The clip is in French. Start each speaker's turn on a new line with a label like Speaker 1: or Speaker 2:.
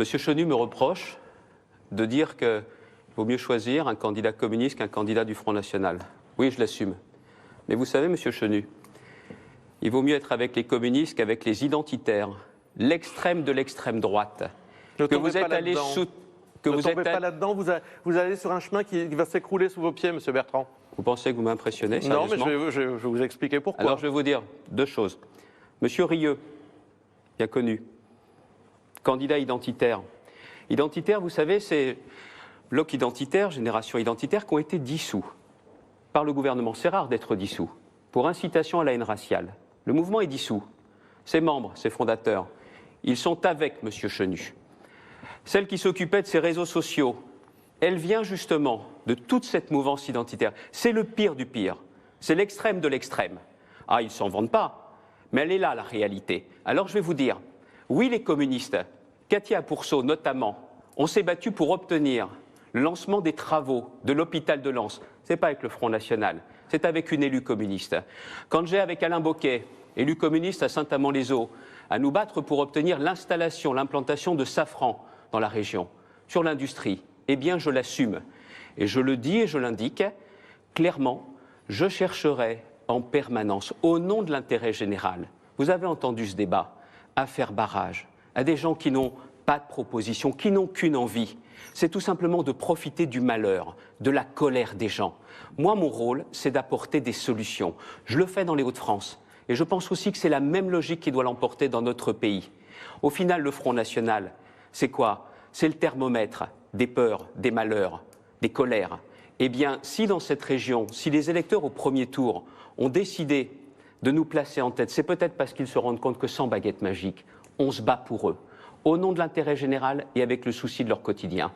Speaker 1: Monsieur Chenu me reproche de dire qu'il vaut mieux choisir un candidat communiste qu'un candidat du Front National. Oui, je l'assume. Mais vous savez, Monsieur Chenu, il vaut mieux être avec les communistes qu'avec les identitaires, l'extrême de l'extrême droite.
Speaker 2: Que vous êtes allé sous... Ne tombez pas là-dedans, vous allez sur un chemin qui va s'écrouler sous vos pieds, Monsieur Bertrand.
Speaker 1: Vous pensez que vous m'impressionnez,
Speaker 2: Non,
Speaker 1: sérieusement?
Speaker 2: mais je vais vous expliquer pourquoi.
Speaker 1: Alors je vais vous dire deux choses. Monsieur Rieu, bien connu, candidat identitaire. Identitaire, vous savez, c'est bloc identitaire, génération identitaire, qui ont été dissous par le gouvernement. C'est rare d'être dissous, pour incitation à la haine raciale. Le mouvement est dissous. Ses membres, ses fondateurs, ils sont avec Monsieur Chenu. Celle qui s'occupait de ces réseaux sociaux, elle vient justement de toute cette mouvance identitaire. C'est le pire du pire. C'est l'extrême de l'extrême. Ah, ils ne s'en vantent pas, mais elle est là, la réalité. Alors je vais vous dire, oui, les communistes, Katia Pourceau notamment, on s'est battu pour obtenir le lancement des travaux de l'hôpital de Lens. Ce n'est pas avec le Front National, c'est avec une élue communiste. Quand j'ai, avec Alain Bocquet, élu communiste à Saint-Amand-les-Eaux, à nous battre pour obtenir l'installation, l'implantation de Safran dans la région, sur l'industrie, eh bien je l'assume. Et je le dis et je l'indique clairement, je chercherai en permanence, au nom de l'intérêt général, vous avez entendu ce débat, à faire barrage à des gens qui n'ont pas de proposition, qui n'ont qu'une envie. C'est tout simplement de profiter du malheur, de la colère des gens. Moi, mon rôle, c'est d'apporter des solutions. Je le fais dans les Hauts-de-France. Et je pense aussi que c'est la même logique qui doit l'emporter dans notre pays. Au final, le Front National, c'est quoi? C'est le thermomètre des peurs, des malheurs, des colères. Eh bien, si dans cette région, si les électeurs au premier tour ont décidé de nous placer en tête, c'est peut-être parce qu'ils se rendent compte que sans baguette magique, on se bat pour eux, au nom de l'intérêt général et avec le souci de leur quotidien.